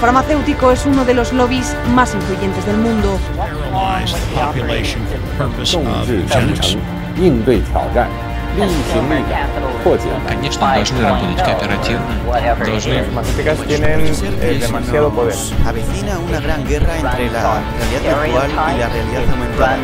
farmacéutico es uno de los lobbies más influyentes del mundo. Конечно, должны работать кооперативно, должны... Las farmacéuticas tienen demasiado poder. Avecina una gran guerra entre la realidad virtual y la realidad aumentada.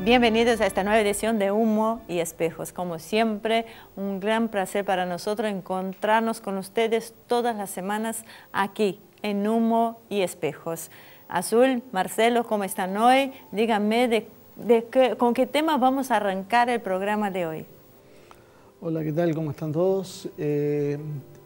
Bienvenidos a esta nueva edición de Humo y Espejos. Como siempre, un gran placer para nosotros encontrarnos con ustedes todas las semanas aquí en Humo y Espejos. Azul, Marcelo, ¿cómo están hoy? Díganme con qué tema vamos a arrancar el programa de hoy. Hola, ¿qué tal? ¿Cómo están todos?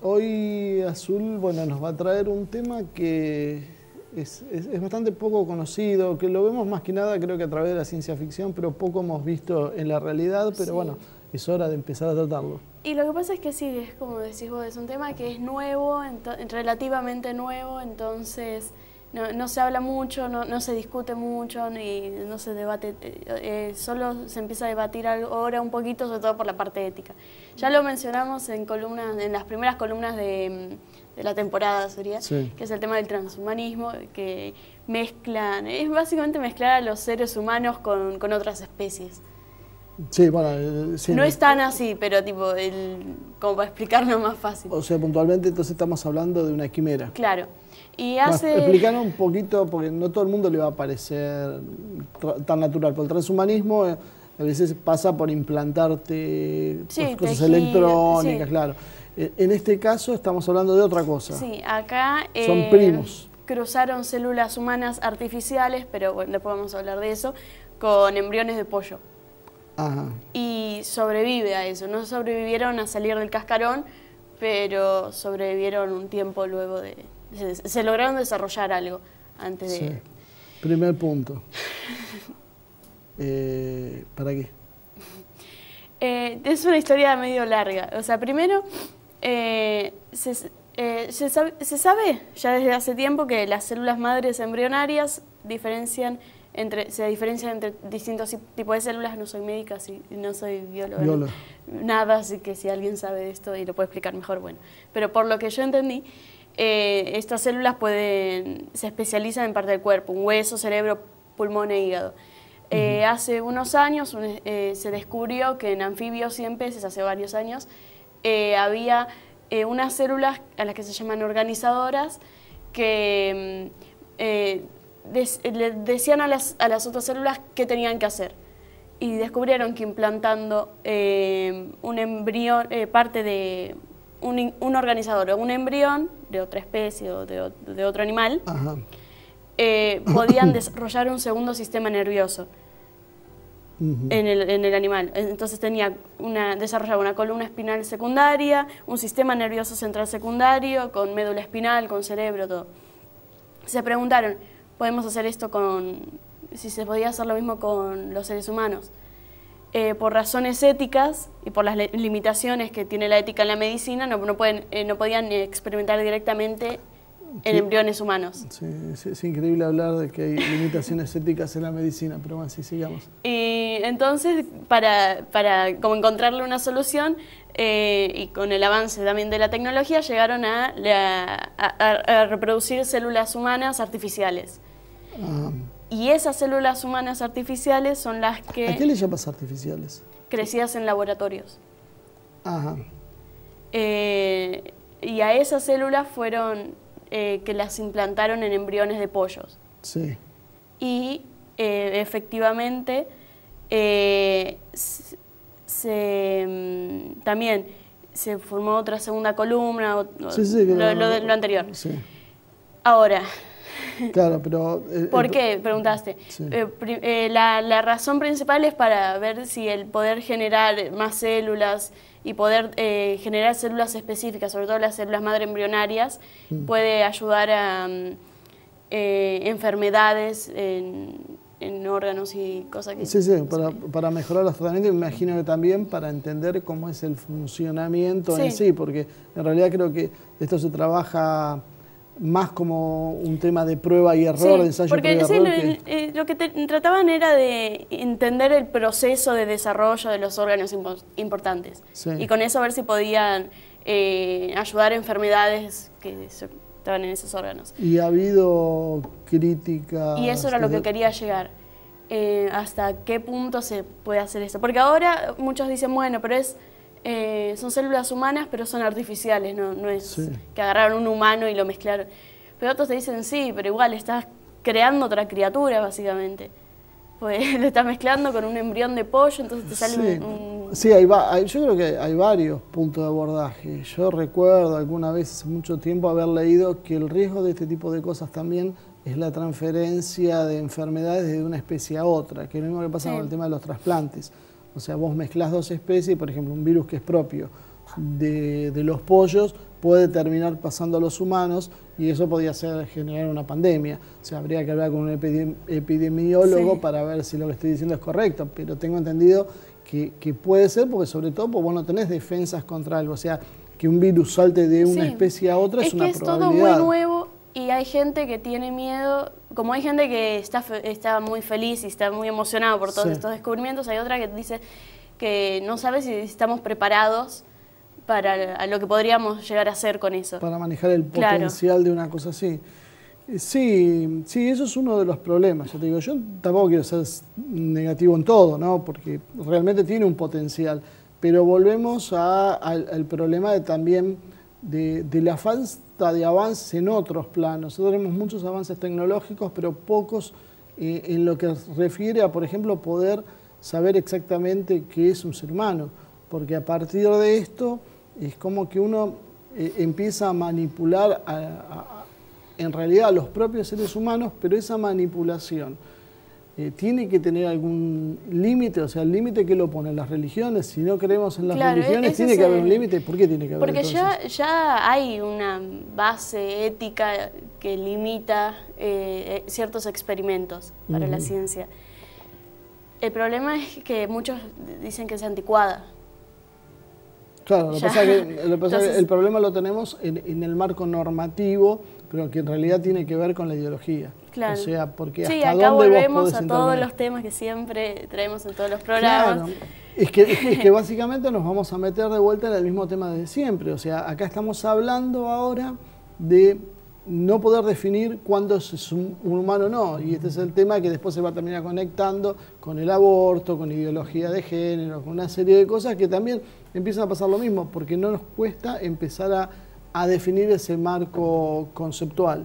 Hoy Azul, nos va a traer un tema que es bastante poco conocido, que lo vemos más que nada creo que a través de la ciencia ficción, pero poco hemos visto en la realidad, pero bueno, es hora de empezar a tratarlo. Y lo que pasa es que sí, es como decís vos, es un tema que es nuevo, relativamente nuevo, entonces no se habla mucho, no se discute mucho, ni no se debate, solo se empieza a debatir ahora un poquito, sobre todo por la parte ética. Ya lo mencionamos en las primeras columnas de la temporada, sería, que es el tema del transhumanismo, que es básicamente mezclar a los seres humanos con otras especies. Sí, bueno, sí, no es tan así, pero tipo, como para explicarlo más fácil. O sea, puntualmente entonces estamos hablando de una quimera. Claro. Y explicanos un poquito, porque no todo el mundo le va a parecer tan natural, porque el transhumanismo a veces pasa por implantarte cosas electrónicas, claro. En este caso estamos hablando de otra cosa. Sí, acá son primos. Cruzaron células humanas artificiales, pero bueno, después vamos a hablar de eso, con embriones de pollo. Ajá. Y sobrevive a eso. No sobrevivieron a salir del cascarón, pero sobrevivieron un tiempo luego de... Se lograron desarrollar algo antes de... Sí. Primer punto. ¿Para qué? Es una historia medio larga. O sea, primero... se sabe ya desde hace tiempo que las células madres embrionarias se diferencian entre distintos tipos de células. No soy médica, no soy bióloga, nada, así que si alguien sabe de esto y lo puede explicar mejor, bueno. Pero por lo que yo entendí, estas células se especializan en parte del cuerpo, un hueso, cerebro, pulmón e hígado. Hace unos años se descubrió que en anfibios y en peces, hace varios años, había unas células a las que se llaman organizadoras que le decían a las otras células qué tenían que hacer. Y descubrieron que implantando un embrión, parte de un organizador o un embrión de otra especie o de otro animal, podían desarrollar un segundo sistema nervioso. En el animal. Entonces desarrollaba una columna espinal secundaria, un sistema nervioso central secundario, con médula espinal, con cerebro, todo. Se preguntaron, ¿podemos hacer esto si se podía hacer lo mismo con los seres humanos? Por razones éticas y por las limitaciones que tiene la ética en la medicina, no podían experimentar directamente en embriones humanos. Sí, es increíble hablar de que hay limitaciones éticas en la medicina, pero bueno, sí, sigamos. Y entonces, para como encontrarle una solución, y con el avance también de la tecnología, llegaron a reproducir células humanas artificiales. Y esas células humanas artificiales son las que... ¿A qué le llamas artificiales? Crecidas en laboratorios. Ajá. Y a esas células fueron... que las implantaron en embriones de pollos. Sí. Y efectivamente también se formó otra segunda columna, lo anterior. Sí. Ahora, claro, pero... ¿por qué? Preguntaste. Sí. La razón principal es para ver si el poder generar más células y poder generar células específicas, sobre todo las células madre embrionarias, puede ayudar a enfermedades en órganos y cosas que... Sí, para mejorar los tratamientos, me imagino que también para entender cómo es el funcionamiento en sí, porque en realidad creo que esto se trabaja más como un tema de prueba y error, de ensayo porque prueba y error. Lo que trataban era de entender el proceso de desarrollo de los órganos importantes. Sí. Y con eso ver si podían ayudar a enfermedades que estaban en esos órganos. Y ha habido críticas... Y eso era lo que quería llegar. ¿Hasta qué punto se puede hacer eso? Porque ahora muchos dicen, bueno, pero son células humanas, pero son artificiales, no es que agarraron un humano y lo mezclaron. Pero otros te dicen, sí, pero igual estás creando otra criatura, básicamente. Pues lo estás mezclando con un embrión de pollo, entonces te sale un... Sí, yo creo que hay varios puntos de abordaje. Yo recuerdo alguna vez, hace mucho tiempo, haber leído que el riesgo de este tipo de cosas también es la transferencia de enfermedades de una especie a otra, que es lo mismo que pasa con el tema de los trasplantes. O sea, vos mezclás dos especies, por ejemplo, un virus que es propio de los pollos puede terminar pasando a los humanos y eso podría generar una pandemia. O sea, habría que hablar con un epidemiólogo para ver si lo que estoy diciendo es correcto, pero tengo entendido que puede ser porque sobre todo pues, vos no tenés defensas contra algo. O sea, que un virus salte de una especie a otra es una probabilidad. Es todo muy nuevo y hay gente que tiene miedo. Como hay gente que está muy feliz y está muy emocionado por todos estos descubrimientos, hay otra que dice que no sabe si estamos preparados para lo que podríamos llegar a hacer con eso. Para manejar el potencial de una cosa así. Sí, eso es uno de los problemas. Yo te digo, yo tampoco quiero ser negativo en todo, ¿no? Porque realmente tiene un potencial. Pero volvemos al problema de la falta de avance en otros planos. Nosotros tenemos muchos avances tecnológicos, pero pocos en lo que refiere a, por ejemplo, poder saber exactamente qué es un ser humano. Porque a partir de esto es como que uno empieza a manipular en realidad a los propios seres humanos, pero esa manipulación tiene que tener algún límite, o sea, el límite que lo ponen las religiones. Si no creemos en las religiones, tiene que haber un límite. ¿Por qué tiene que haber? Porque ya hay una base ética que limita ciertos experimentos para la ciencia. El problema es que muchos dicen que es anticuada. Claro, lo que pasa es que el problema lo tenemos en el marco normativo, pero que en realidad tiene que ver con la ideología. Claro. O sea, porque hasta acá volvemos a todos los temas que siempre traemos en todos los programas. Claro. Es que básicamente nos vamos a meter de vuelta en el mismo tema de siempre. O sea, acá estamos hablando ahora de no poder definir cuándo es un humano o no. Y este es el tema que después se va a terminar conectando con el aborto, con ideología de género, con una serie de cosas que también empiezan a pasar lo mismo, porque no nos cuesta empezar a definir ese marco conceptual.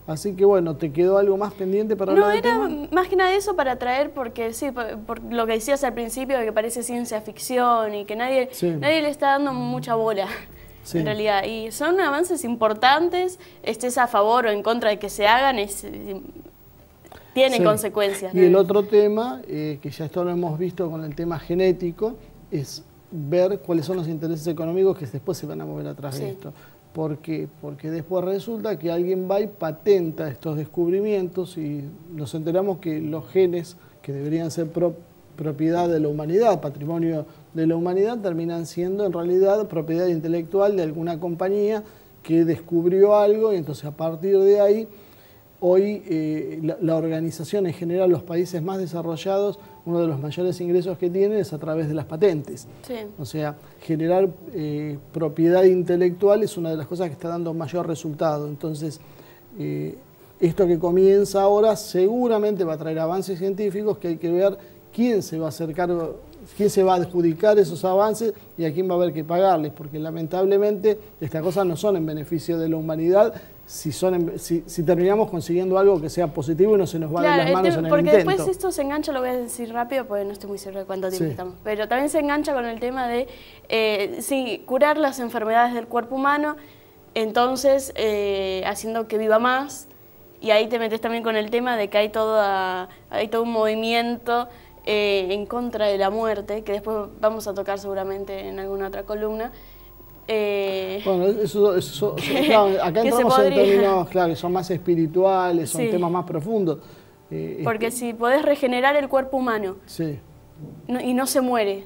Así que bueno, ¿te quedó algo más pendiente para hablar del tema? No, era más que nada eso para traer, porque sí, por lo que decías al principio, de que parece ciencia ficción y que nadie le está dando mucha bola. En realidad, y son avances importantes, estés a favor o en contra de que se hagan, tiene consecuencias. Y el otro tema, que ya esto lo hemos visto con el tema genético, es ver cuáles son los intereses económicos que después se van a mover atrás de esto. ¿Por qué? Porque después resulta que alguien va y patenta estos descubrimientos y nos enteramos que los genes que deberían ser propiedad de la humanidad, patrimonio de la humanidad, terminan siendo en realidad propiedad intelectual de alguna compañía que descubrió algo y entonces a partir de ahí, hoy la organización en general, los países más desarrollados, uno de los mayores ingresos que tienen es a través de las patentes. O sea, generar propiedad intelectual es una de las cosas que está dando mayor resultado. Entonces, esto que comienza ahora seguramente va a traer avances científicos que hay que ver quién se va a hacer cargo, quién se va a adjudicar esos avances y a quién va a haber que pagarles, porque lamentablemente estas cosas no son en beneficio de la humanidad si terminamos consiguiendo algo que sea positivo y no se nos va de las manos en el porque intento. Después esto se engancha, lo voy a decir rápido porque no estoy muy segura de cuánto tiempo estamos, pero también se engancha con el tema de curar las enfermedades del cuerpo humano, entonces haciendo que viva más, y ahí te metes también con el tema de que hay todo un movimiento en contra de la muerte, que después vamos a tocar seguramente en alguna otra columna. Bueno, claro, acá entramos en términos que son más espirituales, son temas más profundos, Porque si podés regenerar el cuerpo humano Sí. y no se muere,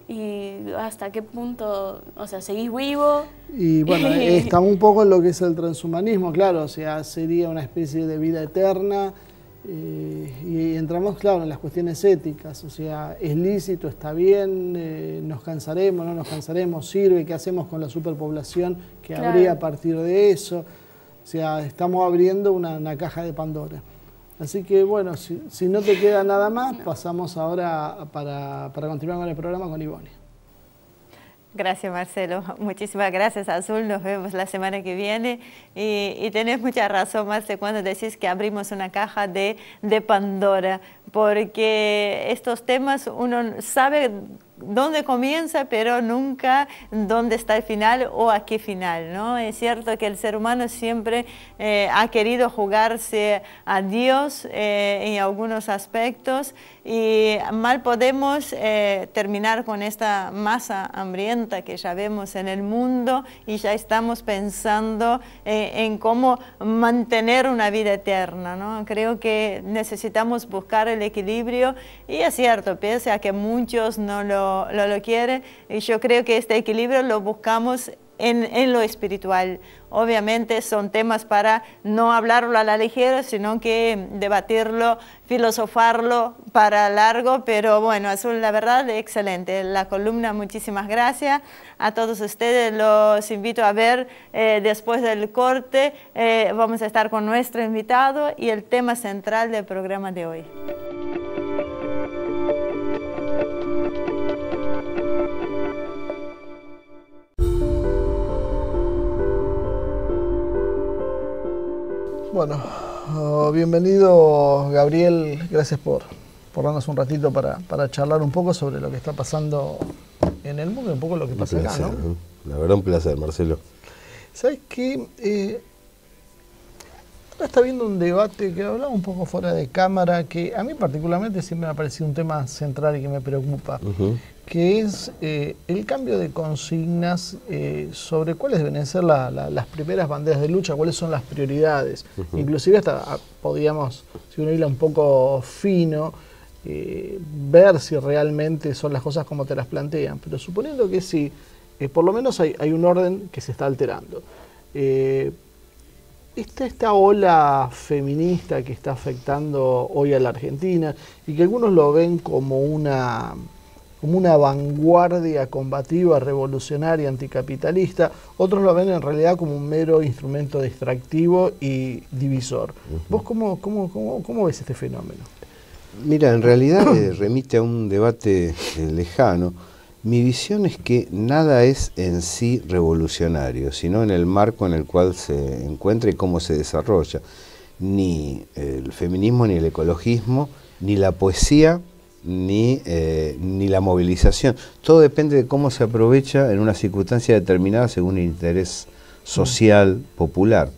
¿y hasta qué punto, o sea, seguís vivo? Y bueno, está un poco en lo que es el transhumanismo, claro, o sea, sería una especie de vida eterna, y entramos, claro, en las cuestiones éticas, o sea, es lícito, está bien, nos cansaremos, no nos cansaremos, sirve, ¿qué hacemos con la superpoblación que Claro. habría a partir de eso? O sea, estamos abriendo una caja de Pandora. Así que bueno, si no te queda nada más, pasamos ahora para continuar con el programa con Ivonne. Gracias, Marcelo. Muchísimas gracias, Azul. Nos vemos la semana que viene. Y tenés mucha razón, Marcelo, cuando decís que abrimos una caja de Pandora, porque estos temas uno sabe dónde comienza, pero nunca dónde está el final o a qué final, ¿no? Es cierto que el ser humano siempre ha querido jugarse a Dios en algunos aspectos, y mal podemos terminar con esta masa hambrienta que ya vemos en el mundo, y ya estamos pensando en cómo mantener una vida eterna, ¿no? Creo que necesitamos buscar el equilibrio, y es cierto, pese a que muchos no lo quieren, y yo creo que este equilibrio lo buscamos en lo espiritual. Obviamente son temas para no hablarlo a la ligera, sino que debatirlo, filosofarlo para largo, pero bueno, Azul, la verdad, excelente. La columna, muchísimas gracias. A todos ustedes los invito a ver después del corte, vamos a estar con nuestro invitado y el tema central del programa de hoy. Bueno, bienvenido Gabriel, gracias por darnos un ratito para charlar un poco sobre lo que está pasando en el mundo y un poco lo que pasa acá, ¿no? La verdad, un placer, Marcelo. ¿Sabes qué? Ahora está viendo un debate que hablaba un poco fuera de cámara, que a mí particularmente siempre me ha parecido un tema central y que me preocupa, que es el cambio de consignas sobre cuáles deben ser las primeras banderas de lucha, cuáles son las prioridades. Inclusive hasta podríamos, si uno hila un poco fino, ver si realmente son las cosas como te las plantean. Pero suponiendo que sí, por lo menos hay un orden que se está alterando. Esta ola feminista que está afectando hoy a la Argentina y que algunos lo ven como una vanguardia combativa, revolucionaria, anticapitalista, otros lo ven en realidad como un mero instrumento distractivo y divisor. ¿Vos cómo ves este fenómeno? Mira, en realidad remite a un debate lejano. Mi visión es que nada es en sí revolucionario, sino en el marco en el cual se encuentra y cómo se desarrolla. Ni el feminismo, ni el ecologismo, ni la poesía, ni la movilización. Todo depende de cómo se aprovecha en una circunstancia determinada según el interés social popular.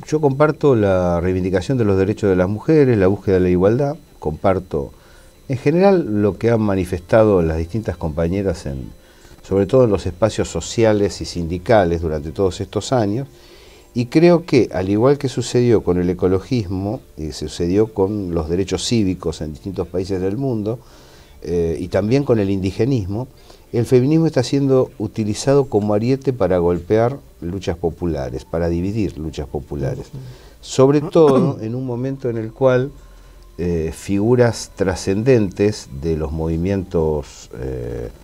Yo comparto la reivindicación de los derechos de las mujeres, la búsqueda de la igualdad, comparto en general lo que han manifestado las distintas compañeras, sobre todo en los espacios sociales y sindicales durante todos estos años, y creo que, al igual que sucedió con el ecologismo, y sucedió con los derechos cívicos en distintos países del mundo, y también con el indigenismo, el feminismo está siendo utilizado como ariete para golpear luchas populares, para dividir luchas populares. Sobre todo en un momento en el cual figuras trascendentes de los movimientos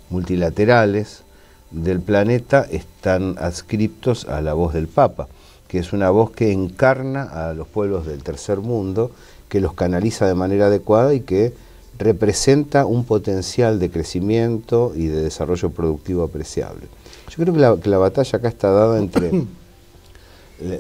multilaterales del planeta están adscriptos a la voz del Papa, que es una voz que encarna a los pueblos del tercer mundo, que los canaliza de manera adecuada y que representa un potencial de crecimiento y de desarrollo productivo apreciable. Yo creo que la batalla acá está dada entre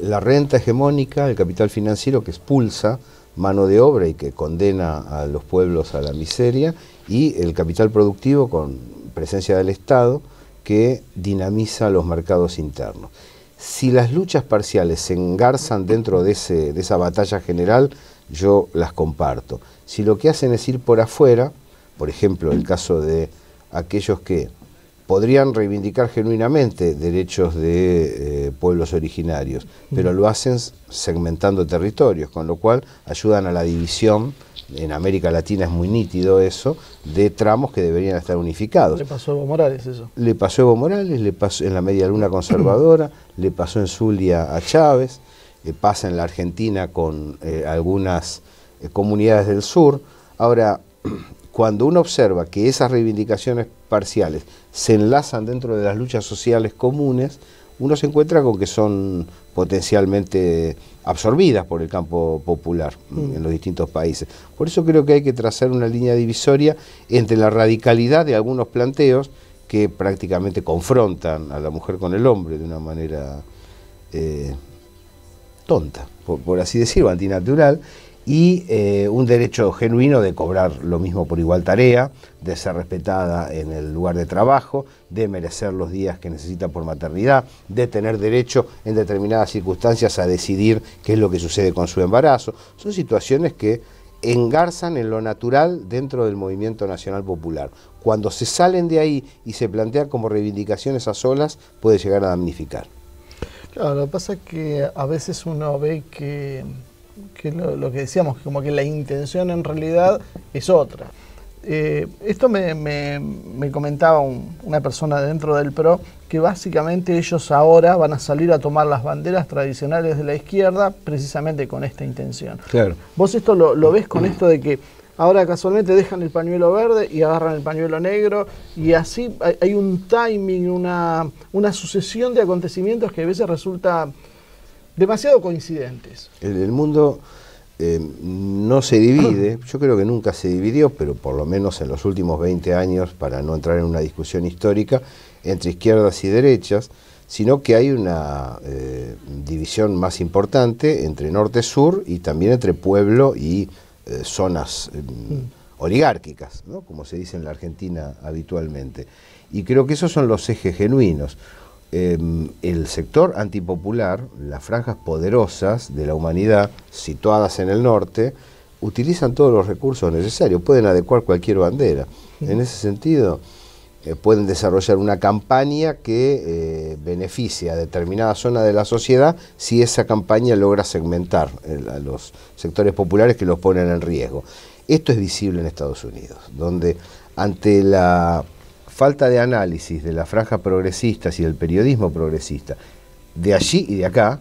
la renta hegemónica, el capital financiero que expulsa mano de obra y que condena a los pueblos a la miseria, y el capital productivo con presencia del Estado que dinamiza los mercados internos. Si las luchas parciales se engarzan dentro de esa batalla general, yo las comparto. Si lo que hacen es ir por afuera, por ejemplo, el caso de aquellos que podrían reivindicar genuinamente derechos de pueblos originarios, pero lo hacen segmentando territorios, con lo cual ayudan a la división. En América Latina es muy nítido eso, de tramos que deberían estar unificados. Le pasó a Evo Morales eso. Le pasó a Evo Morales, le pasó en la media luna conservadora, le pasó en Zulia a Chávez, pasa en la Argentina con algunas comunidades del sur. Ahora, cuando uno observa que esas reivindicaciones parciales se enlazan dentro de las luchas sociales comunes, uno se encuentra con que son potencialmente absorbidas por el campo popular en los distintos países. Por eso creo que hay que trazar una línea divisoria entre la radicalidad de algunos planteos que prácticamente confrontan a la mujer con el hombre de una manera tonta, por así decirlo, antinatural, y un derecho genuino de cobrar lo mismo por igual tarea, de ser respetada en el lugar de trabajo, de merecer los días que necesita por maternidad, de tener derecho en determinadas circunstancias a decidir qué es lo que sucede con su embarazo. Son situaciones que engarzan en lo natural dentro del movimiento nacional popular. Cuando se salen de ahí y se plantean como reivindicaciones a solas, puede llegar a damnificar. Claro, lo que pasa es que a veces uno ve que lo que decíamos, como que la intención en realidad es otra. Esto me comentaba una persona dentro del PRO, que básicamente ellos ahora van a salir a tomar las banderas tradicionales de la izquierda precisamente con esta intención. Claro. ¿Vos esto lo ves con esto de que ahora casualmente dejan el pañuelo verde y agarran el pañuelo negro, y así hay un timing, una sucesión de acontecimientos que a veces resulta demasiado coincidentes? El mundo no se divide, yo creo que nunca se dividió, pero por lo menos en los últimos 20 años, para no entrar en una discusión histórica, entre izquierdas y derechas, sino que hay una división más importante entre norte-sur y también entre pueblo y zonas oligárquicas, ¿no? Como se dice en la Argentina habitualmente. Y creo que esos son los ejes genuinos. El sector antipopular, las franjas poderosas de la humanidad situadas en el norte, utilizan todos los recursos necesarios, pueden adecuar cualquier bandera. En ese sentido, pueden desarrollar una campaña que beneficie a determinada zona de la sociedad si esa campaña logra segmentar a los sectores populares que los ponen en riesgo. Esto es visible en Estados Unidos, donde ante la falta de análisis de las franjas progresistas y del periodismo progresista, de allí y de acá,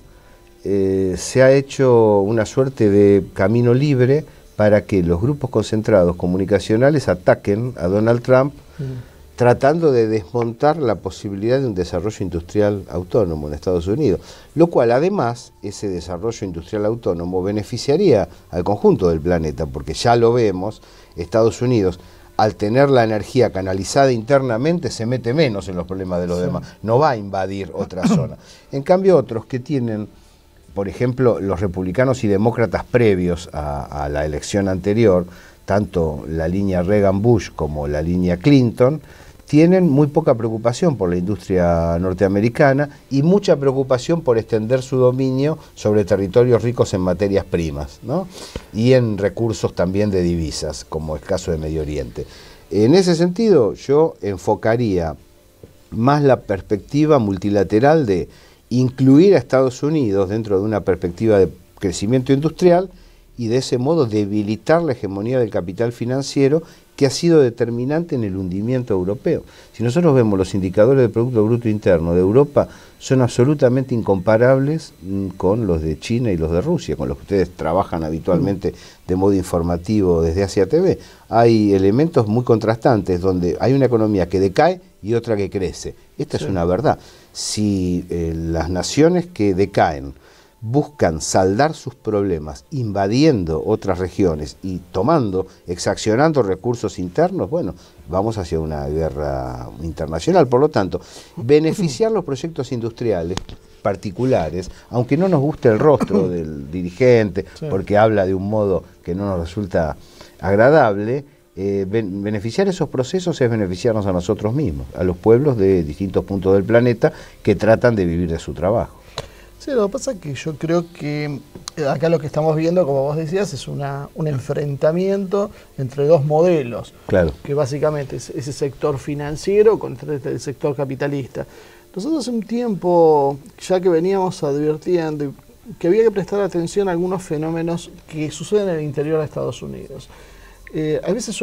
se ha hecho una suerte de camino libre para que los grupos concentrados comunicacionales ataquen a Donald Trump, tratando de desmontar la posibilidad de un desarrollo industrial autónomo en Estados Unidos, lo cual además, ese desarrollo industrial autónomo beneficiaría al conjunto del planeta, porque ya lo vemos, Estados Unidos, al tener la energía canalizada internamente, se mete menos en los problemas de los demás, no va a invadir otra zona. En cambio, otros que tienen, por ejemplo, los republicanos y demócratas previos a la elección anterior, tanto la línea Reagan-Bush como la línea Clinton, tienen muy poca preocupación por la industria norteamericana y mucha preocupación por extender su dominio sobre territorios ricos en materias primas, ¿no? Y en recursos también de divisas, como el caso de Medio Oriente. En ese sentido, yo enfocaría más la perspectiva multilateral de incluir a Estados Unidos dentro de una perspectiva de crecimiento industrial y de ese modo debilitar la hegemonía del capital financiero que ha sido determinante en el hundimiento europeo. Si nosotros vemos los indicadores del Producto Bruto Interno de Europa, son absolutamente incomparables con los de China y los de Rusia, con los que ustedes trabajan habitualmente de modo informativo desde Asia TV. Hay elementos muy contrastantes donde hay una economía que decae y otra que crece. Esta es una verdad. Si las naciones que decaen buscan saldar sus problemas invadiendo otras regiones y exaccionando recursos internos, bueno, vamos hacia una guerra internacional. Por lo tanto, beneficiar los proyectos industriales particulares, aunque no nos guste el rostro del dirigente, porque habla de un modo que no nos resulta agradable, beneficiar esos procesos es beneficiarnos a nosotros mismos, a los pueblos de distintos puntos del planeta que tratan de vivir de su trabajo. Sí, lo que pasa es que yo creo que acá lo que estamos viendo, como vos decías, es un enfrentamiento entre dos modelos, claro, que básicamente es ese sector financiero contra el sector capitalista. Nosotros hace un tiempo, ya que veníamos advirtiendo que había que prestar atención a algunos fenómenos que suceden en el interior de Estados Unidos. A veces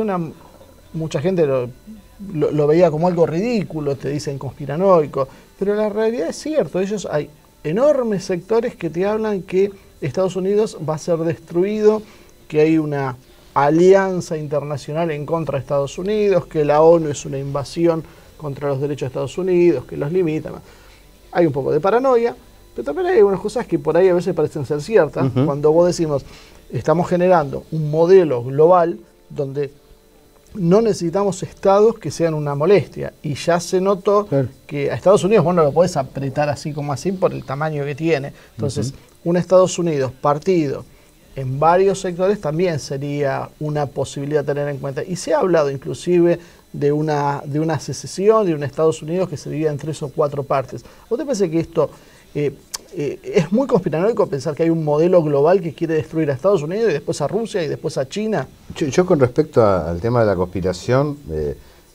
mucha gente lo veía como algo ridículo, te dicen conspiranoico, pero la realidad es cierto, hay enormes sectores que te hablan que Estados Unidos va a ser destruido, que hay una alianza internacional en contra de Estados Unidos, que la ONU es una invasión contra los derechos de Estados Unidos, que los limita. Hay un poco de paranoia, pero también hay algunas cosas que por ahí a veces parecen ser ciertas. Cuando vos decimos, estamos generando un modelo global donde no necesitamos estados que sean una molestia, y ya se notó que a Estados Unidos vos no lo podés apretar así como así por el tamaño que tiene. Entonces, un Estados Unidos partido en varios sectores también sería una posibilidad a tener en cuenta. Y se ha hablado inclusive de una secesión, de un Estados Unidos que se divida en 3 o 4 partes. ¿A usted parece que esto es muy conspiranoico pensar que hay un modelo global que quiere destruir a Estados Unidos y después a Rusia y después a China? Yo con respecto al tema de la conspiración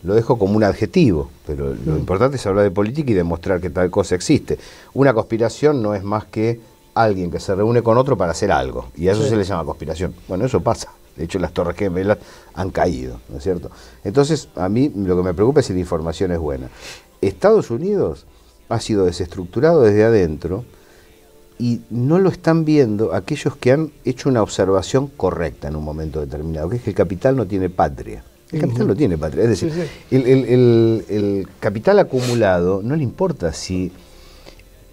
lo dejo como un adjetivo, pero lo importante es hablar de política y demostrar que tal cosa existe. Una conspiración no es más que alguien que se reúne con otro para hacer algo, y a eso se le llama conspiración. Bueno, eso pasa. De hecho, las Torres Gemelas han caído, ¿no es cierto? Entonces, a mí lo que me preocupa es si la información es buena. Estados Unidos ha sido desestructurado desde adentro y no lo están viendo aquellos que han hecho una observación correcta en un momento determinado, que es que el capital no tiene patria. El capital no tiene patria. Es decir, el capital acumulado no le importa si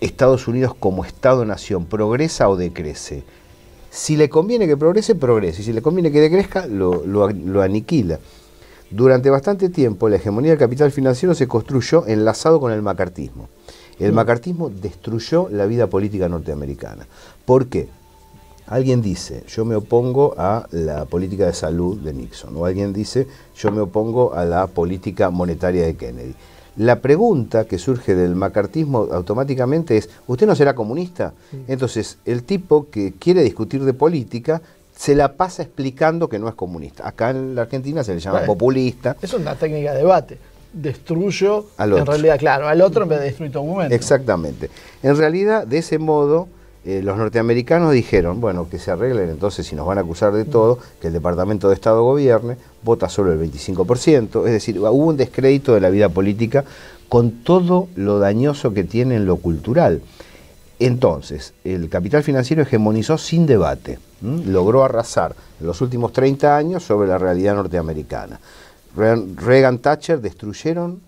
Estados Unidos como Estado-nación progresa o decrece. Si le conviene que progrese, progrese. Y si le conviene que decrezca, lo aniquila. Durante bastante tiempo, la hegemonía del capital financiero se construyó enlazado con el macartismo. El macartismo destruyó la vida política norteamericana. ¿Por qué? Alguien dice, yo me opongo a la política de salud de Nixon, o alguien dice, yo me opongo a la política monetaria de Kennedy. La pregunta que surge del macartismo automáticamente es, ¿usted no será comunista? Entonces, el tipo que quiere discutir de política se la pasa explicando que no es comunista. Acá en la Argentina se le llama populista. Es una técnica de debate. Destruyo, al otro. En realidad, claro, al otro en vez de destruir tu argumento. Exactamente. En realidad, de ese modo, los norteamericanos dijeron, bueno, que se arreglen entonces, si nos van a acusar de todo, que el Departamento de Estado gobierne, vota solo el 25%, es decir, hubo un descrédito de la vida política con todo lo dañoso que tiene en lo cultural. Entonces, el capital financiero hegemonizó sin debate, logró arrasar en los últimos 30 años sobre la realidad norteamericana. Reagan, Thatcher destruyeron,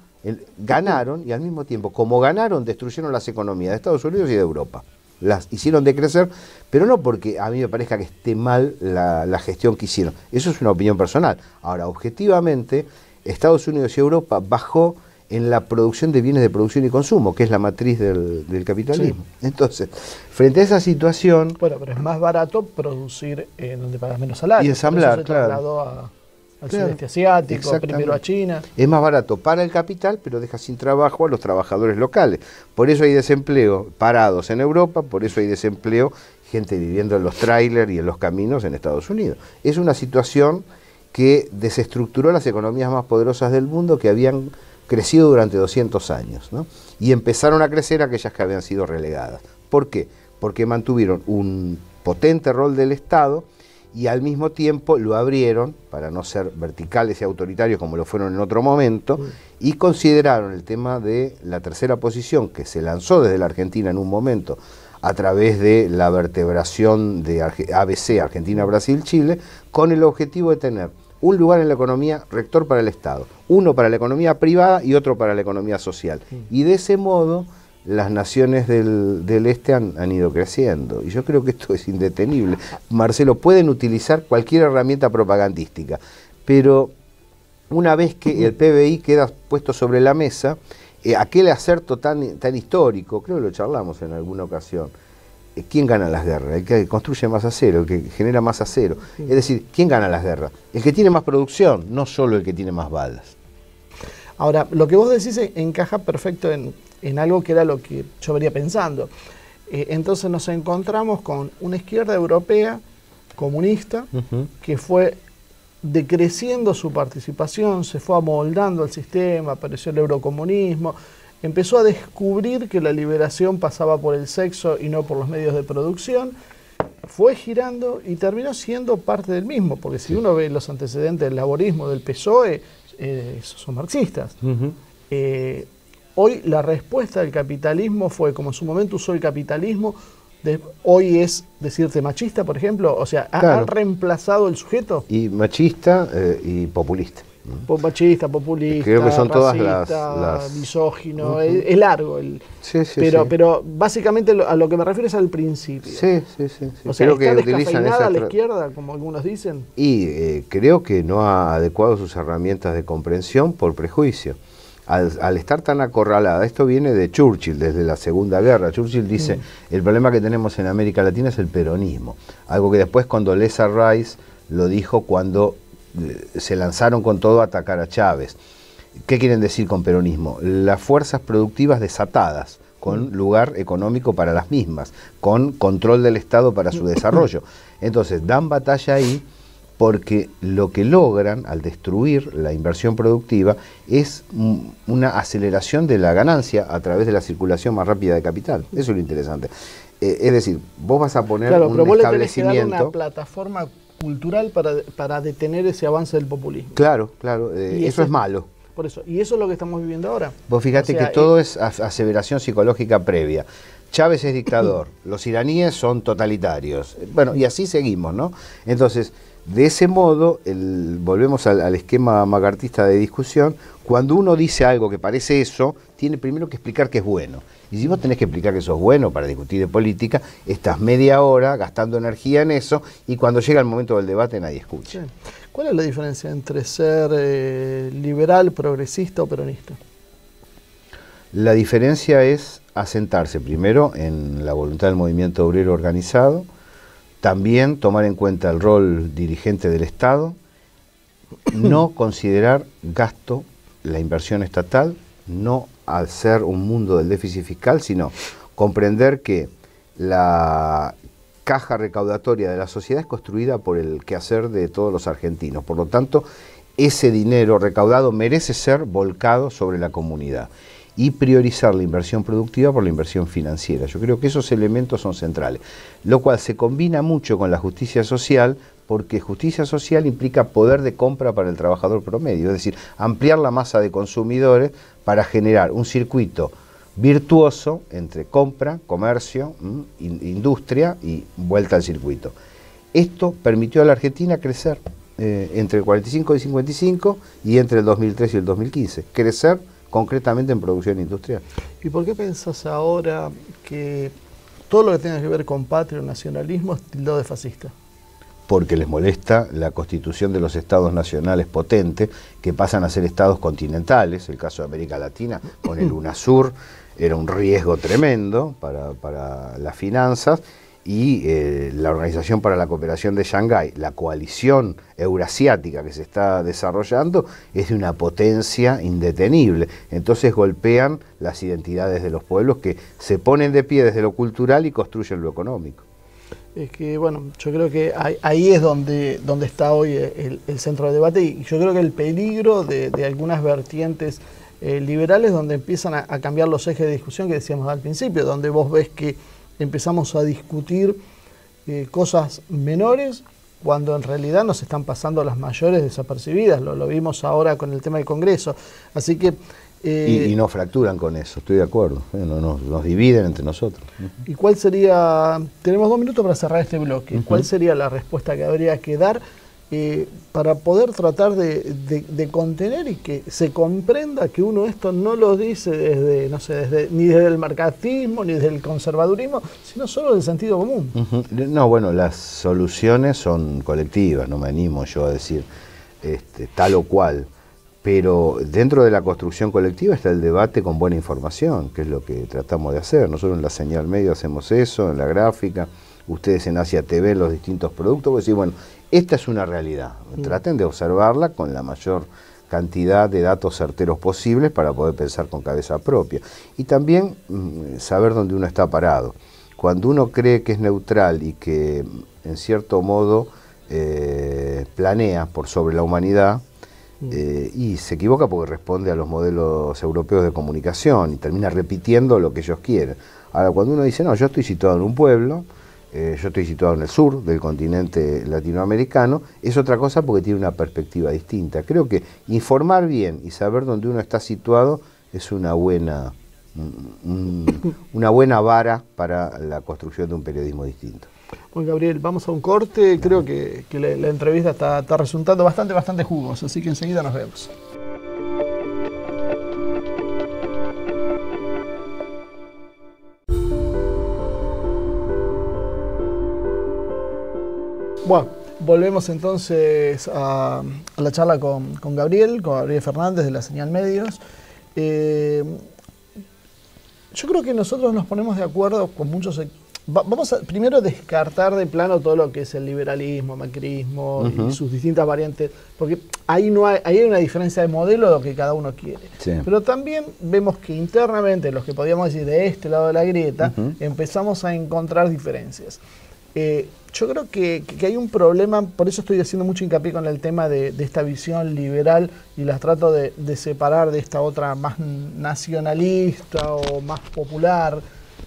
ganaron, y al mismo tiempo, como ganaron, destruyeron las economías de Estados Unidos y de Europa. Las hicieron decrecer, pero no porque a mí me parezca que esté mal la gestión que hicieron. Eso es una opinión personal. Ahora, objetivamente, Estados Unidos y Europa bajó en la producción de bienes de producción y consumo, que es la matriz del capitalismo. Sí. Entonces, frente a esa situación... Bueno, pero es más barato producir en donde pagas menos salario. Y ensamblar, claro. Al sudeste asiático, primero a China. Es más barato para el capital, pero deja sin trabajo a los trabajadores locales. Por eso hay desempleo parados en Europa, por eso hay desempleo, gente viviendo en los trailers y en los caminos en Estados Unidos. Es una situación que desestructuró las economías más poderosas del mundo que habían crecido durante 200 años, ¿no? Y empezaron a crecer aquellas que habían sido relegadas. ¿Por qué? Porque mantuvieron un potente rol del Estado y al mismo tiempo lo abrieron para no ser verticales y autoritarios como lo fueron en otro momento, y consideraron el tema de la tercera posición que se lanzó desde la Argentina en un momento a través de la vertebración de ABC, Argentina, Brasil, Chile, con el objetivo de tener un lugar en la economía rector para el Estado, uno para la economía privada y otro para la economía social. Y de ese modo las naciones del este han ido creciendo. Y yo creo que esto es indetenible. Marcelo, pueden utilizar cualquier herramienta propagandística, pero una vez que el PBI queda puesto sobre la mesa, aquel acerto tan histórico, creo que lo charlamos en alguna ocasión, ¿quién gana las guerras? El que construye más acero, el que genera más acero. Es decir, ¿quién gana las guerras? El que tiene más producción, no solo el que tiene más balas. Ahora, lo que vos decís encaja perfecto en algo que era lo que yo venía pensando. Entonces nos encontramos con una izquierda europea comunista que fue decreciendo su participación, se fue amoldando al sistema, apareció el eurocomunismo, empezó a descubrir que la liberación pasaba por el sexo y no por los medios de producción, fue girando y terminó siendo parte del mismo, porque si uno ve los antecedentes del laborismo, del PSOE, son marxistas. Hoy la respuesta del capitalismo fue, como en su momento usó el capitalismo, hoy es decirte machista, por ejemplo, o sea, claro, ha reemplazado el sujeto. Y machista y populista. Machista, populista, creo que son racista, todas las misógino, es largo. Pero básicamente a lo que me refiero es al principio. Sí. O sea, creo que ¿está utilizan descafeinada a la izquierda, como algunos dicen? Y creo que no ha adecuado sus herramientas de comprensión por prejuicio. Al estar tan acorralada, esto viene de Churchill, desde la Segunda Guerra. Churchill dice, el problema que tenemos en América Latina es el peronismo. Algo que después Condoleezza Rice lo dijo cuando se lanzaron con todo a atacar a Chávez. ¿Qué quieren decir con peronismo? Las fuerzas productivas desatadas, con lugar económico para las mismas, con control del Estado para su desarrollo. Entonces, dan batalla ahí porque lo que logran al destruir la inversión productiva es una aceleración de la ganancia a través de la circulación más rápida de capital. Eso es lo interesante. Es decir, vos vas a poner un pero vos establecimiento... le tenés que dar una plataforma cultural para detener ese avance del populismo. Claro, y eso es malo. Por eso, y eso es lo que estamos viviendo ahora. Vos fíjate que todo es aseveración psicológica previa. Chávez es dictador, los iraníes son totalitarios. Bueno, y así seguimos, ¿no? Entonces, de ese modo, volvemos al esquema macartista de discusión, cuando uno dice algo que parece eso, tiene primero que explicar que es bueno. Y si vos tenés que explicar que eso es bueno para discutir de política, estás media hora gastando energía en eso y cuando llega el momento del debate nadie escucha. Sí. ¿Cuál es la diferencia entre ser liberal, progresista o peronista? La diferencia es asentarse primero en la voluntad del movimiento obrero organizado, también tomar en cuenta el rol dirigente del Estado, no considerar gasto la inversión estatal, no hacer un mundo del déficit fiscal, sino comprender que la caja recaudatoria de la sociedad es construida por el quehacer de todos los argentinos. Por lo tanto, ese dinero recaudado merece ser volcado sobre la comunidad y priorizar la inversión productiva por la inversión financiera. Yo creo que esos elementos son centrales, lo cual se combina mucho con la justicia social, porque justicia social implica poder de compra para el trabajador promedio, es decir, ampliar la masa de consumidores para generar un circuito virtuoso entre compra, comercio, industria y vuelta al circuito. Esto permitió a la Argentina crecer entre el 45 y 55 y entre el 2003 y el 2015, crecer concretamente en producción industrial. ¿Y por qué pensás ahora que todo lo que tenga que ver con patria o nacionalismo es tildado de fascista? Porque les molesta la constitución de los estados nacionales potentes que pasan a ser estados continentales. El caso de América Latina con el UNASUR era un riesgo tremendo para las finanzas, y la Organización para la Cooperación de Shanghái, la coalición eurasiática que se está desarrollando, es de una potencia indetenible. Entonces golpean las identidades de los pueblos que se ponen de pie desde lo cultural y construyen lo económico. Es que, bueno, yo creo que ahí es donde está hoy el centro del debate, y yo creo que el peligro de algunas vertientes liberales donde empiezan a cambiar los ejes de discusión que decíamos al principio, donde vos ves que empezamos a discutir cosas menores cuando en realidad nos están pasando las mayores desapercibidas. Lo vimos ahora con el tema del Congreso. Así que... y nos fracturan con eso, estoy de acuerdo. Nos dividen entre nosotros. ¿Y cuál sería... Tenemos 2 minutos para cerrar este bloque. ¿Cuál sería la respuesta que habría que dar para poder tratar de contener y que se comprenda que uno esto no lo dice desde, no sé, ni desde el mercantilismo, ni desde el conservadurismo, sino solo del sentido común? No, bueno, las soluciones son colectivas, no me animo yo a decir tal o cual, pero dentro de la construcción colectiva está el debate con buena información, que es lo que tratamos de hacer. Nosotros en la Señal Medio hacemos eso, en la gráfica, ustedes en Asia TV, los distintos productos, vos decís, bueno, esta es una realidad, traten de observarla con la mayor cantidad de datos certeros posibles para poder pensar con cabeza propia. Y también saber dónde uno está parado. cuando uno cree que es neutral y que en cierto modo planea por sobre la humanidad, y se equivoca porque responde a los modelos europeos de comunicación y termina repitiendo lo que ellos quieren. Ahora, cuando uno dice, no, yo estoy situado en un pueblo, yo estoy situado en el sur del continente latinoamericano, es otra cosa porque tiene una perspectiva distinta. Creo que informar bien y saber dónde uno está situado es una buena vara para la construcción de un periodismo distinto. Bueno, Gabriel, vamos a un corte. Creo que la entrevista está resultando bastante jugosa, así que enseguida nos vemos. Bueno, volvemos entonces a la charla con Gabriel Fernández de la Señal Medios. Yo creo que nosotros nos ponemos de acuerdo con muchos. Vamos a primero descartar de plano todo lo que es el liberalismo, macrismo y sus distintas variantes, porque ahí hay una diferencia de modelo de lo que cada uno quiere. Sí. Pero también vemos que internamente, los que podríamos decir de este lado de la grieta, empezamos a encontrar diferencias. Yo creo que hay un problema, por eso estoy haciendo mucho hincapié con el tema de esta visión liberal y las trato de separar de esta otra más nacionalista o más popular,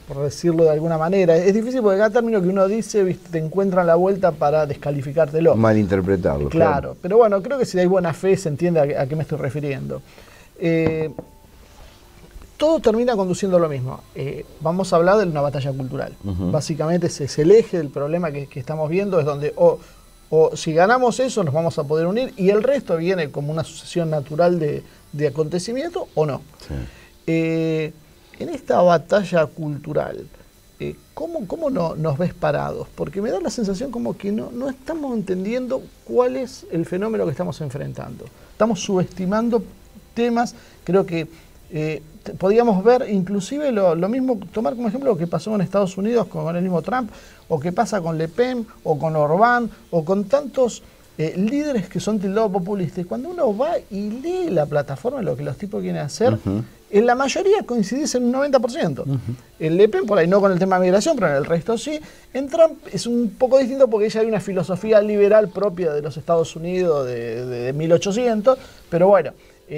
por decirlo de alguna manera. Es difícil porque cada término que uno dice, ¿viste?, te encuentran la vuelta para descalificártelo. Malinterpretarlo. Claro, pero bueno, creo que si hay buena fe se entiende a qué me estoy refiriendo. Todo termina conduciendo a lo mismo. Vamos a hablar de una batalla cultural. Básicamente ese es el eje del problema que estamos viendo, es donde o si ganamos eso nos vamos a poder unir y el resto viene como una sucesión natural de acontecimientos o no. Sí. En esta batalla cultural, ¿cómo nos ves parados? Porque me da la sensación como que no estamos entendiendo cuál es el fenómeno que estamos enfrentando. Estamos subestimando temas, creo que podríamos ver inclusive lo mismo, tomar como ejemplo lo que pasó en Estados Unidos con el mismo Trump, o que pasa con Le Pen, o con Orbán, o con tantos líderes que son tildados populistas. Cuando uno va y lee la plataforma, lo que los tipos quieren hacer, en la mayoría coincidís en un 90%. En Le Pen, por ahí no con el tema de migración, pero en el resto sí. En Trump es un poco distinto porque ella hay una filosofía liberal propia de los Estados Unidos de 1800, pero bueno,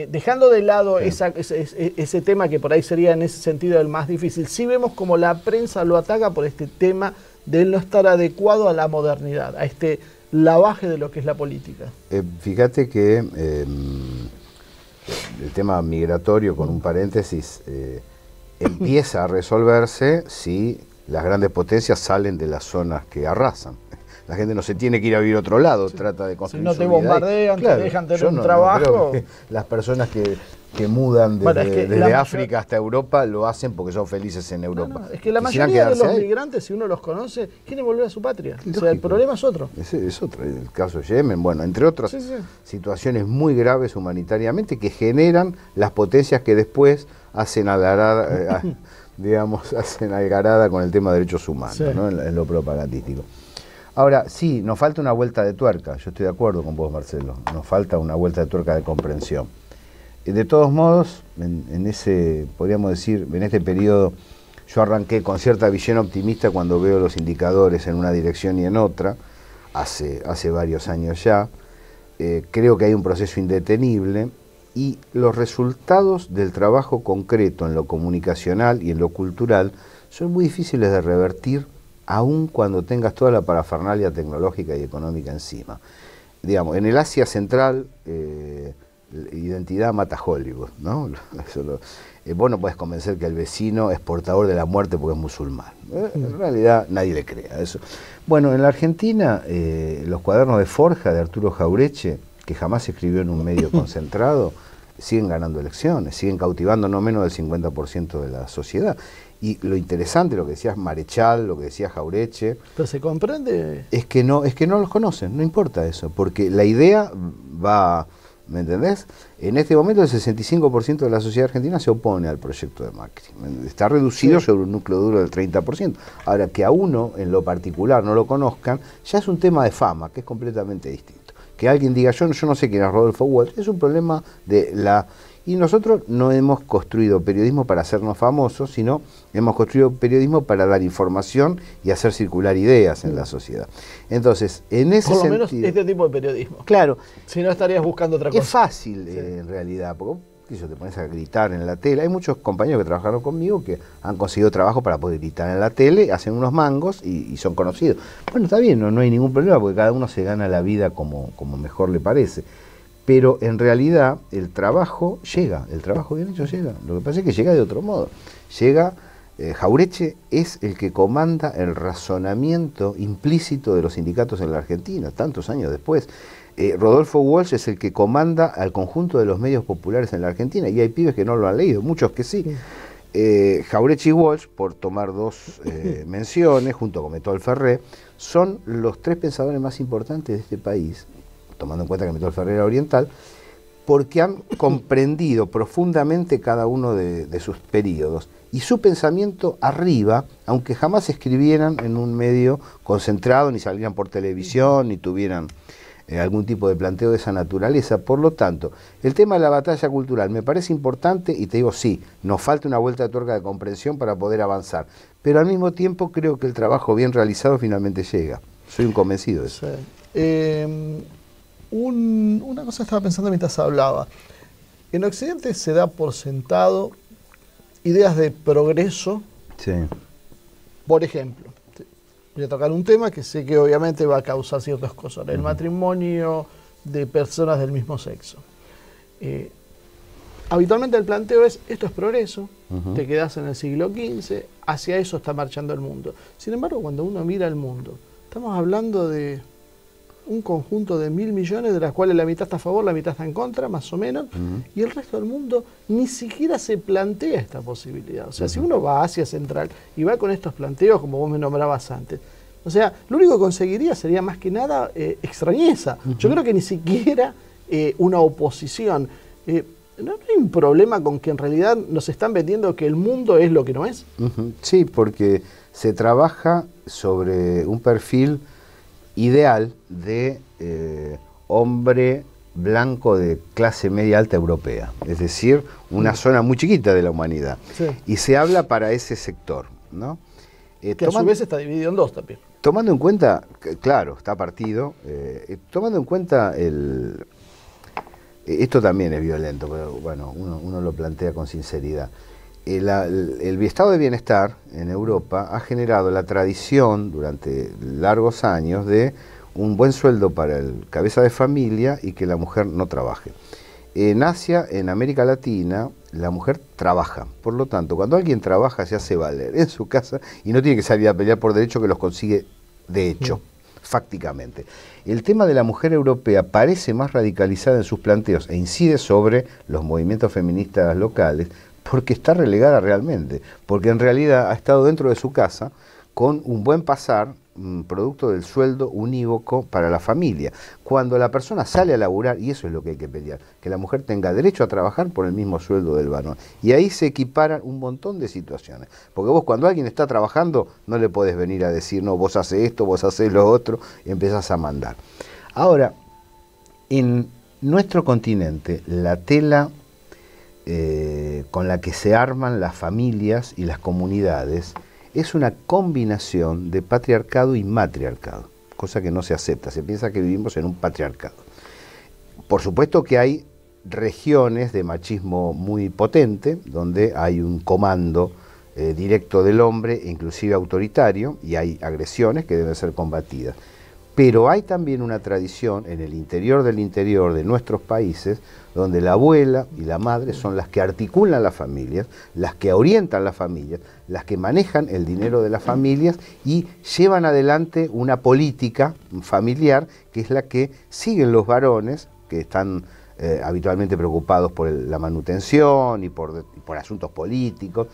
dejando de lado ese tema que por ahí sería en ese sentido el más difícil, sí vemos como la prensa lo ataca por este tema de no estar adecuado a la modernidad, a este lavaje de lo que es la política. Fíjate que el tema migratorio, con un paréntesis, empieza a resolverse si las grandes potencias salen de las zonas que arrasan. La gente no se tiene que ir a vivir a otro lado, trata de construir. Si no te bombardean, te dejan tener un trabajo. Las personas que mudan desde África hasta Europa lo hacen porque son felices en Europa. Es que la mayoría de los migrantes, si uno los conoce, quieren volver a su patria. O sea, el problema es otro. Es otro, el caso de Yemen, bueno, entre otras situaciones muy graves humanitariamente que generan las potencias que después hacen algarada, hacen algarada con el tema de derechos humanos, ¿no? en lo propagandístico. Ahora, sí, nos falta una vuelta de tuerca, yo estoy de acuerdo con vos, Marcelo, nos falta una vuelta de tuerca de comprensión. De todos modos, en ese, podríamos decir, en este periodo, yo arranqué con cierta visión optimista cuando veo los indicadores en una dirección y en otra, hace varios años ya. Creo que hay un proceso indetenible y los resultados del trabajo concreto en lo comunicacional y en lo cultural son muy difíciles de revertir, aun cuando tengas toda la parafernalia tecnológica y económica encima. Digamos, en el Asia Central, identidad mata Hollywood, ¿no? Vos no podés convencer que el vecino es portador de la muerte porque es musulmán. En realidad nadie le crea eso. Bueno, en la Argentina, los cuadernos de forja de Arturo Jaureche, que jamás escribió en un medio concentrado, siguen ganando elecciones, siguen cautivando no menos del 50% de la sociedad. Y lo interesante, lo que decías Marechal, lo que decía Jaureche... ¿Pero se comprende? Es que no los conocen, no importa eso, porque la idea va... ¿Me entendés? En este momento el 65% de la sociedad argentina se opone al proyecto de Macri. Está reducido sobre un núcleo duro del 30%. Ahora, que a uno en lo particular no lo conozcan, ya es un tema de fama, que es completamente distinto. Que alguien diga, yo no sé quién es Rodolfo Walsh, es un problema de la Y nosotros no hemos construido periodismo para hacernos famosos, sino hemos construido periodismo para dar información y hacer circular ideas en la sociedad. Entonces, en ese sentido... Por lo menos este tipo de periodismo. Claro. Si no, estarías buscando otra cosa. Es fácil, en realidad, porque te pones a gritar en la tele. Hay muchos compañeros que trabajaron conmigo que han conseguido trabajo para poder gritar en la tele, hacen unos mangos y son conocidos. Bueno, está bien, no hay ningún problema, porque cada uno se gana la vida como mejor le parece. Pero en realidad el trabajo llega, el trabajo bien hecho llega. Lo que pasa es que llega de otro modo. Llega, Jauretche es el que comanda el razonamiento implícito de los sindicatos en la Argentina, tantos años después. Rodolfo Walsh es el que comanda al conjunto de los medios populares en la Argentina, y hay pibes que no lo han leído, muchos que sí. Jauretche y Walsh, por tomar dos menciones, junto con Metol Ferré, son los tres pensadores más importantes de este país, tomando en cuenta que Metol Ferré era oriental, porque han comprendido profundamente cada uno de sus periodos. Y su pensamiento arriba, aunque jamás escribieran en un medio concentrado, ni salieran por televisión, ni tuvieran algún tipo de planteo de esa naturaleza. Por lo tanto, el tema de la batalla cultural me parece importante, y te digo, sí, nos falta una vuelta de tuerca de comprensión para poder avanzar. Pero al mismo tiempo creo que el trabajo bien realizado finalmente llega. Soy un convencido de eso. Sí. Una cosa estaba pensando mientras hablaba. En Occidente se da por sentado ideas de progreso. Sí. Por ejemplo, voy a tocar un tema que sé que obviamente va a causar ciertas cosas. El matrimonio de personas del mismo sexo. Habitualmente el planteo es, esto es progreso, te quedas en el siglo XV, hacia eso está marchando el mundo. Sin embargo, cuando uno mira el mundo, estamos hablando de un conjunto de 1.000 millones, de las cuales la mitad está a favor, la mitad está en contra, más o menos, y el resto del mundo ni siquiera se plantea esta posibilidad. O sea, si uno va a Asia Central y va con estos planteos, como vos me nombrabas antes, o sea, lo único que conseguiría sería más que nada extrañeza. Yo creo que ni siquiera una oposición. ¿No hay un problema con que en realidad nos están vendiendo que el mundo es lo que no es? Sí, porque se trabaja sobre un perfil ideal de hombre blanco de clase media alta europea, es decir, una zona muy chiquita de la humanidad. Sí. Y se habla para ese sector, ¿no? Que a su vez está dividido en dos también. Tomando en cuenta, claro, está partido, tomando en cuenta esto también es violento, pero bueno, uno lo plantea con sinceridad. El estado de bienestar en Europa ha generado la tradición durante largos años de un buen sueldo para el cabeza de familia y que la mujer no trabaje. En Asia, en América Latina, la mujer trabaja. Por lo tanto, cuando alguien trabaja se hace valer en su casa y no tiene que salir a pelear por derechos que los consigue de hecho, fácticamente. El tema de la mujer europea parece más radicalizada en sus planteos e incide sobre los movimientos feministas locales, porque está relegada realmente, porque en realidad ha estado dentro de su casa con un buen pasar, producto del sueldo unívoco para la familia. Cuando la persona sale a laburar, y eso es lo que hay que pelear, que la mujer tenga derecho a trabajar por el mismo sueldo del varón. Y ahí se equiparan un montón de situaciones. Porque vos cuando alguien está trabajando, no le podés venir a decir, no, vos haces esto, vos haces lo otro, y empezás a mandar. Ahora, en nuestro continente, la tela con la que se arman las familias y las comunidades es una combinación de patriarcado y matriarcado, cosa que no se acepta, se piensa que vivimos en un patriarcado. Por supuesto que hay regiones de machismo muy potente, donde hay un comando directo del hombre, inclusive autoritario, y hay agresiones que deben ser combatidas. Pero hay también una tradición en el interior de nuestros países, donde la abuela y la madre son las que articulan las familias, las que orientan las familias, las que manejan el dinero de las familias y llevan adelante una política familiar que es la que siguen los varones, que están habitualmente preocupados por la manutención y por asuntos políticos,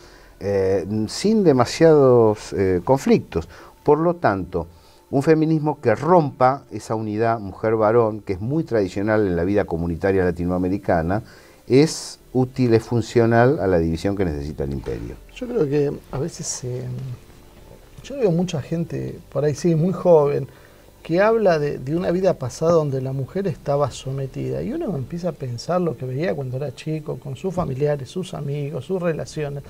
sin demasiados conflictos. Por lo tanto, un feminismo que rompa esa unidad mujer-varón, que es muy tradicional en la vida comunitaria latinoamericana, es útil, es funcional a la división que necesita el imperio. Yo creo que a veces, yo veo mucha gente por ahí, sí, muy joven, que habla de una vida pasada donde la mujer estaba sometida. Y uno empieza a pensar lo que veía cuando era chico, con sus familiares, sus amigos, sus relaciones.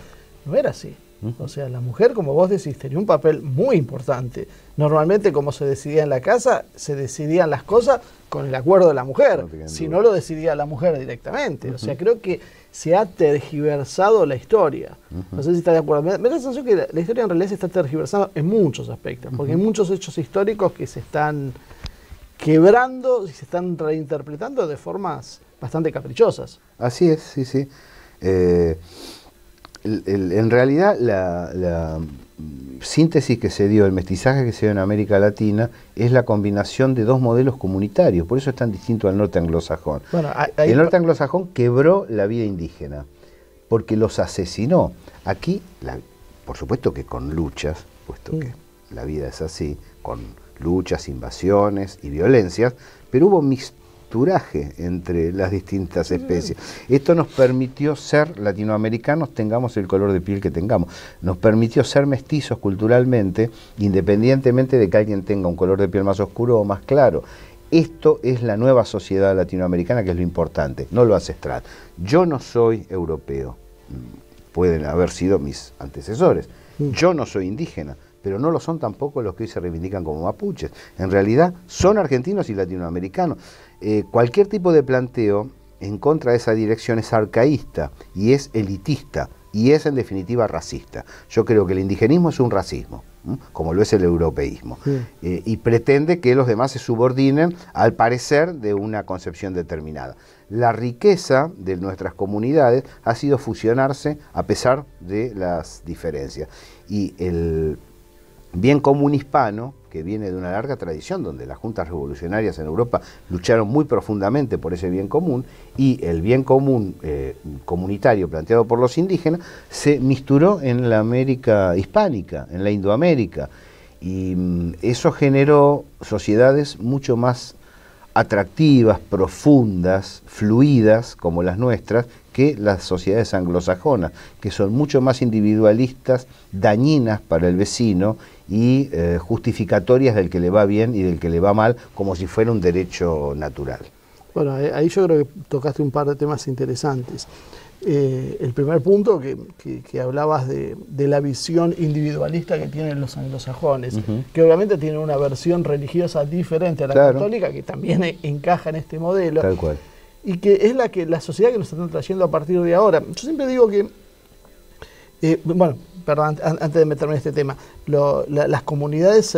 No era así. O sea, la mujer, como vos decís, tenía un papel muy importante. Normalmente, como se decidía en la casa, se decidían las cosas con el acuerdo de la mujer. Si no, lo decidía la mujer directamente. O sea, creo que se ha tergiversado la historia. No sé si está de acuerdo. Me da la sensación que la historia en realidad se está tergiversando en muchos aspectos, porque hay muchos hechos históricos que se están quebrando y se están reinterpretando de formas bastante caprichosas. Así es, sí, sí. En realidad la síntesis que se dio, el mestizaje que se dio en América Latina es la combinación de dos modelos comunitarios, por eso es tan distinto al norte anglosajón. Bueno, el norte anglosajón quebró la vida indígena, porque los asesinó. Aquí, por supuesto que con luchas, puesto que la vida es así, con luchas, invasiones y violencias, pero hubo mixturaje entre las distintas especies. Esto nos permitió ser latinoamericanos, tengamos el color de piel que tengamos. Nos permitió ser mestizos culturalmente, independientemente de que alguien tenga un color de piel más oscuro o más claro. Esto es la nueva sociedad latinoamericana, que es lo importante, no lo ancestral. Yo no soy europeo, pueden haber sido mis antecesores. Yo no soy indígena, pero no lo son tampoco los que hoy se reivindican como mapuches. En realidad son argentinos y latinoamericanos. Cualquier tipo de planteo en contra de esa dirección es arcaísta y es elitista y es en definitiva racista. Yo creo que el indigenismo es un racismo, como lo es el europeísmo, y pretende que los demás se subordinen al parecer de una concepción determinada. La riqueza de nuestras comunidades ha sido fusionarse a pesar de las diferencias, y el bien común hispano, que viene de una larga tradición donde las juntas revolucionarias en Europa lucharon muy profundamente por ese bien común, y el bien común comunitario planteado por los indígenas se misturó en la América hispánica, en la Indoamérica, y eso generó sociedades mucho más atractivas, profundas, fluidas, como las nuestras, que las sociedades anglosajonas, que son mucho más individualistas, dañinas para el vecino y justificatorias del que le va bien y del que le va mal, como si fuera un derecho natural. Bueno, ahí yo creo que tocaste un par de temas interesantes. El primer punto, que hablabas de la visión individualista que tienen los anglosajones, que obviamente tienen una versión religiosa diferente a la católica, que también encaja en este modelo. Tal cual. Y que es la sociedad que nos están trayendo a partir de ahora. Yo siempre digo que, bueno, perdón, antes de meterme en este tema, las comunidades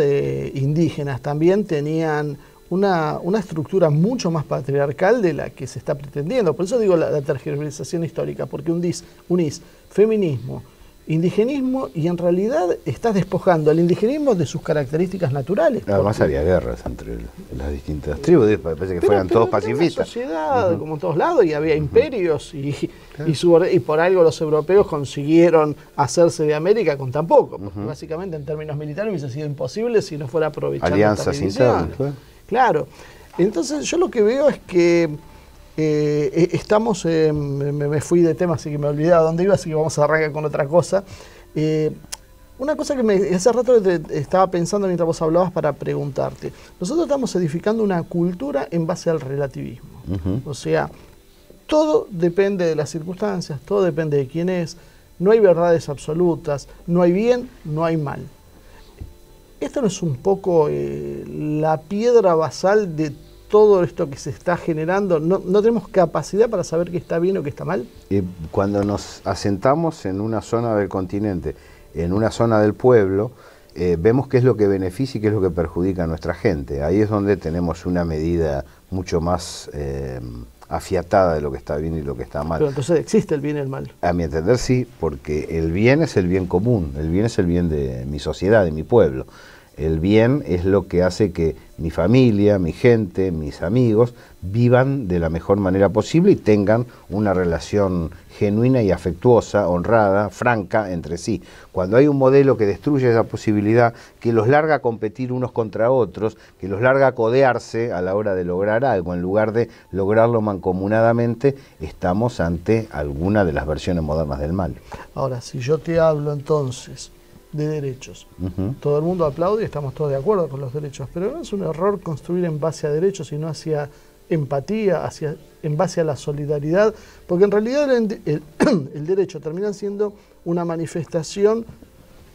indígenas también tenían una estructura mucho más patriarcal de la que se está pretendiendo. Por eso digo la tergiversación histórica, porque unís feminismo, indigenismo, y en realidad estás despojando al indigenismo de sus características naturales. Además había guerras entre las distintas tribus, parece que fueran todos pacifistas. Una sociedad, como en todos lados, y había imperios, y por algo los europeos consiguieron hacerse de América con tan poco, porque básicamente en términos militares hubiese sido imposible si no fuera aprovechando alianzas internas. Claro. Entonces yo lo que veo es que estamos, me fui de tema, así que me olvidaba dónde iba, así que vamos a arrancar con otra cosa. Una cosa que hace rato estaba pensando mientras vos hablabas para preguntarte. Nosotros estamos edificando una cultura en base al relativismo. O sea, todo depende de las circunstancias, todo depende de quién es, no hay verdades absolutas, no hay bien, no hay mal. ¿Esto no es un poco la piedra basal de todo esto que se está generando? ¿No tenemos capacidad para saber qué está bien o qué está mal? Cuando nos asentamos en una zona del continente, en una zona del pueblo, vemos qué es lo que beneficia y qué es lo que perjudica a nuestra gente. Ahí es donde tenemos una medida mucho más afiatada de lo que está bien y lo que está mal. Pero entonces existe el bien y el mal. A mi entender sí, porque el bien es el bien común, el bien es el bien de mi sociedad, de mi pueblo. El bien es lo que hace que mi familia, mi gente, mis amigos vivan de la mejor manera posible y tengan una relación genuina y afectuosa, honrada, franca entre sí. Cuando hay un modelo que destruye esa posibilidad, que los larga a competir unos contra otros, que los larga a codearse a la hora de lograr algo, en lugar de lograrlo mancomunadamente, estamos ante alguna de las versiones modernas del mal. Ahora, si yo te hablo entonces de derechos. Todo el mundo aplaude y estamos todos de acuerdo con los derechos, pero no es un error construir en base a derechos, sino hacia empatía, en base a la solidaridad, porque en realidad el derecho termina siendo una manifestación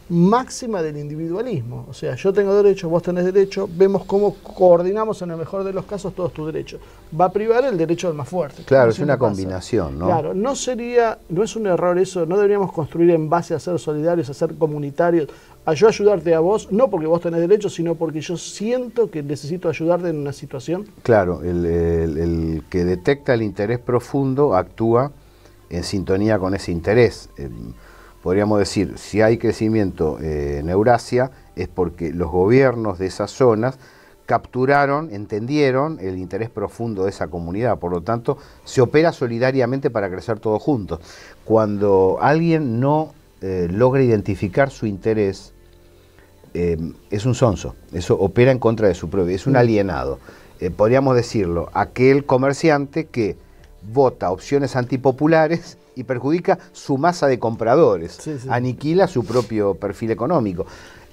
máxima del individualismo. O sea, yo tengo derecho, vos tenés derecho, vemos cómo coordinamos en el mejor de los casos todos tus derechos. Va a privar el derecho del más fuerte. Claro, es una combinación, ¿no? Claro, no es un error eso, no deberíamos construir en base a ser solidarios, a ser comunitarios, a yo ayudarte a vos, no porque vos tenés derecho, sino porque yo siento que necesito ayudarte en una situación. Claro, el que detecta el interés profundo actúa en sintonía con ese interés. Podríamos decir, si hay crecimiento en Eurasia, es porque los gobiernos de esas zonas capturaron, entendieron el interés profundo de esa comunidad, por lo tanto, se opera solidariamente para crecer todos juntos. Cuando alguien no logra identificar su interés, es un sonso, eso opera en contra de su propio, es un alienado. Podríamos decirlo, aquel comerciante que vota opciones antipopulares y perjudica su masa de compradores, aniquila su propio perfil económico.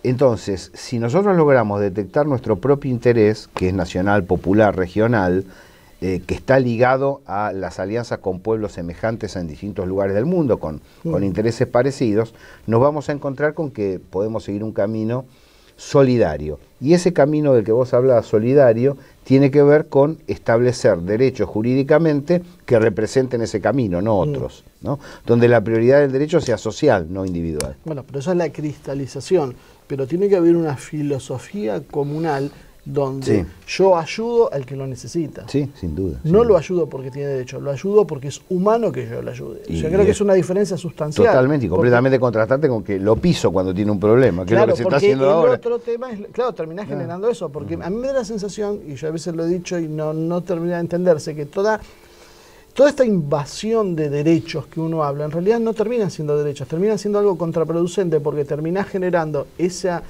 Entonces, si nosotros logramos detectar nuestro propio interés, que es nacional, popular, regional, que está ligado a las alianzas con pueblos semejantes en distintos lugares del mundo, con intereses parecidos, nos vamos a encontrar con que podemos seguir un camino solidario. Y ese camino del que vos hablabas, solidario, tiene que ver con establecer derechos jurídicamente que representen ese camino, no otros, ¿no? Donde la prioridad del derecho sea social, no individual. Bueno, pero eso es la cristalización, pero tiene que haber una filosofía comunal donde yo ayudo al que lo necesita. Sí, sin duda. No lo ayudo porque tiene derecho, lo ayudo porque es humano que yo lo ayude. Yo creo que es una diferencia sustancial. Totalmente, y completamente contrastante con que lo piso cuando tiene un problema, que es lo que se está haciendo ahora. Otro tema es, claro, terminás generando eso, porque a mí me da la sensación, y yo a veces lo he dicho y no termina de entenderse, que toda esta invasión de derechos que uno habla, en realidad no terminan siendo derechos, terminan siendo algo contraproducente, porque terminás generando esa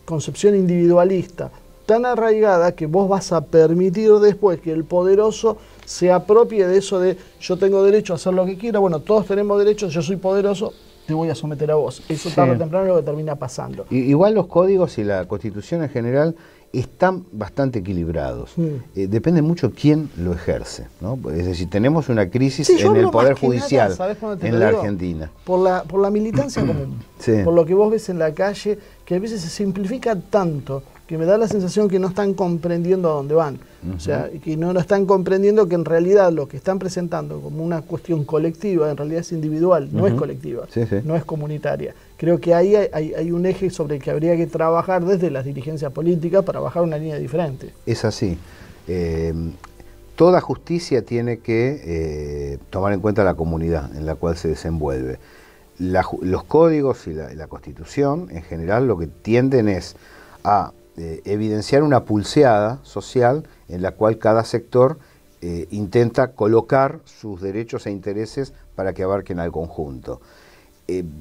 concepción individualista tan arraigada que vos vas a permitir después que el poderoso se apropie de eso de yo tengo derecho a hacer lo que quiera, bueno, todos tenemos derechos, yo soy poderoso, te voy a someter a vos. Eso tarde o temprano es lo que termina pasando. Igual los códigos y la Constitución en general están bastante equilibrados. Depende mucho quién lo ejerce, ¿no? Es decir, tenemos una crisis en el Poder Judicial en la Argentina. Por la militancia común, por lo que vos ves en la calle, que a veces se simplifica tanto que me da la sensación que no están comprendiendo a dónde van. O sea, que no están comprendiendo que en realidad lo que están presentando como una cuestión colectiva, en realidad es individual, no es colectiva, no es comunitaria. Creo que ahí hay un eje sobre el que habría que trabajar desde las dirigencias políticas para bajar una línea diferente. Es así. Toda justicia tiene que tomar en cuenta la comunidad en la cual se desenvuelve. Los códigos y la Constitución, en general, lo que tienden es a evidenciar una pulseada social en la cual cada sector intenta colocar sus derechos e intereses para que abarquen al conjunto.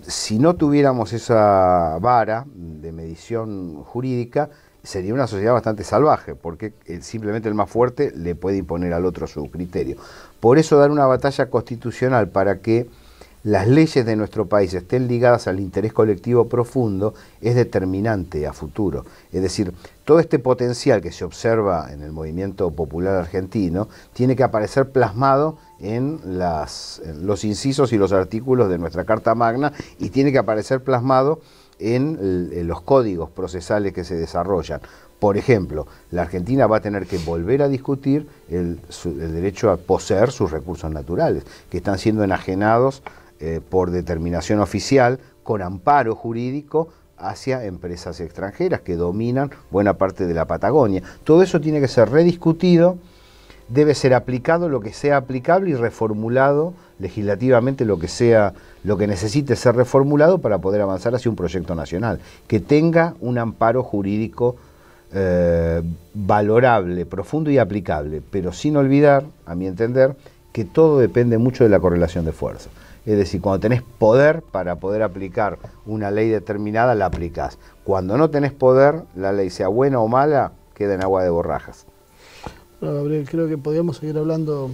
Si no tuviéramos esa vara de medición jurídica, sería una sociedad bastante salvaje, porque simplemente el más fuerte le puede imponer al otro su criterio. Por eso dar una batalla constitucional para que las leyes de nuestro país estén ligadas al interés colectivo profundo es determinante a futuro. Es decir, todo este potencial que se observa en el movimiento popular argentino tiene que aparecer plasmado en los incisos y los artículos de nuestra Carta Magna, y tiene que aparecer plasmado en los códigos procesales que se desarrollan. Por ejemplo, la Argentina va a tener que volver a discutir el derecho a poseer sus recursos naturales, que están siendo enajenados por determinación oficial, con amparo jurídico hacia empresas extranjeras que dominan buena parte de la Patagonia. Todo eso tiene que ser rediscutido, debe ser aplicado lo que sea aplicable y reformulado legislativamente lo que necesite ser reformulado para poder avanzar hacia un proyecto nacional, que tenga un amparo jurídico valorable, profundo y aplicable, pero sin olvidar, a mi entender, que todo depende mucho de la correlación de fuerzas. Es decir, cuando tenés poder para poder aplicar una ley determinada, la aplicás. Cuando no tenés poder, la ley, sea buena o mala, queda en agua de borrajas. Bueno, Gabriel, creo que podríamos seguir hablando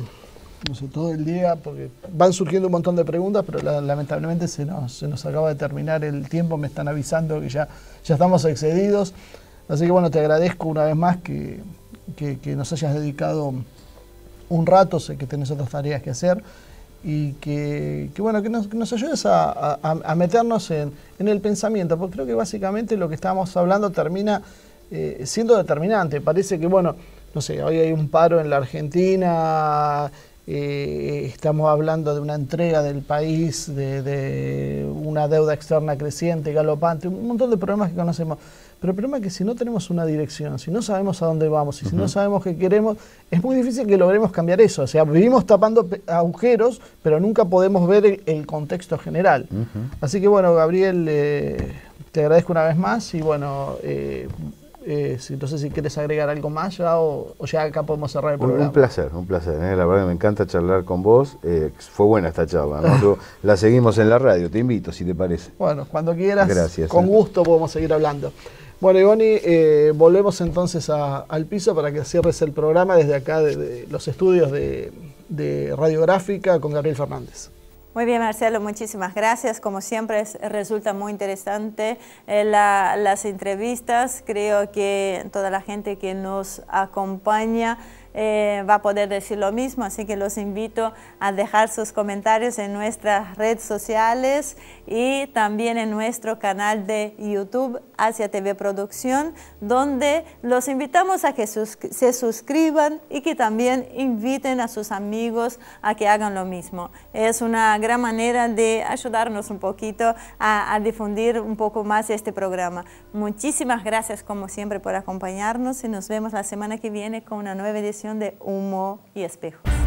no sé, todo el día, porque van surgiendo un montón de preguntas, pero lamentablemente se nos acaba de terminar el tiempo, me están avisando que ya estamos excedidos. Así que bueno, te agradezco una vez más que nos hayas dedicado un rato, sé que tenés otras tareas que hacer, y que nos ayudes a meternos en el pensamiento, porque creo que básicamente lo que estábamos hablando termina siendo determinante. Parece que, bueno, no sé, hoy hay un paro en la Argentina, estamos hablando de una entrega del país, de una deuda externa creciente, galopante, un montón de problemas que conocemos. Pero el problema es que si no tenemos una dirección, si no sabemos a dónde vamos y si no sabemos qué queremos, es muy difícil que logremos cambiar eso. O sea, vivimos tapando agujeros, pero nunca podemos ver el contexto general. Así que bueno, Gabriel, te agradezco una vez más y bueno, no sé si quieres agregar algo más ya o ya acá podemos cerrar el programa. Un placer, la verdad que me encanta charlar con vos, fue buena esta charla, ¿no? Luego la seguimos en la radio, te invito si te parece. Bueno, cuando quieras, gracias, con gusto podemos seguir hablando. Bueno, Ivonne, volvemos entonces al piso para que cierres el programa desde acá, de los estudios de Radiográfica con Gabriel Fernández. Muy bien, Marcelo, muchísimas gracias. Como siempre, resulta muy interesante las entrevistas. Creo que toda la gente que nos acompaña va a poder decir lo mismo, así que los invito a dejar sus comentarios en nuestras redes sociales y también en nuestro canal de YouTube, Asia TV Producción, donde los invitamos a que se suscriban y que también inviten a sus amigos a que hagan lo mismo. Es una gran manera de ayudarnos un poquito a difundir un poco más este programa. Muchísimas gracias como siempre por acompañarnos y nos vemos la semana que viene con una nueva edición de Humo y Espejos.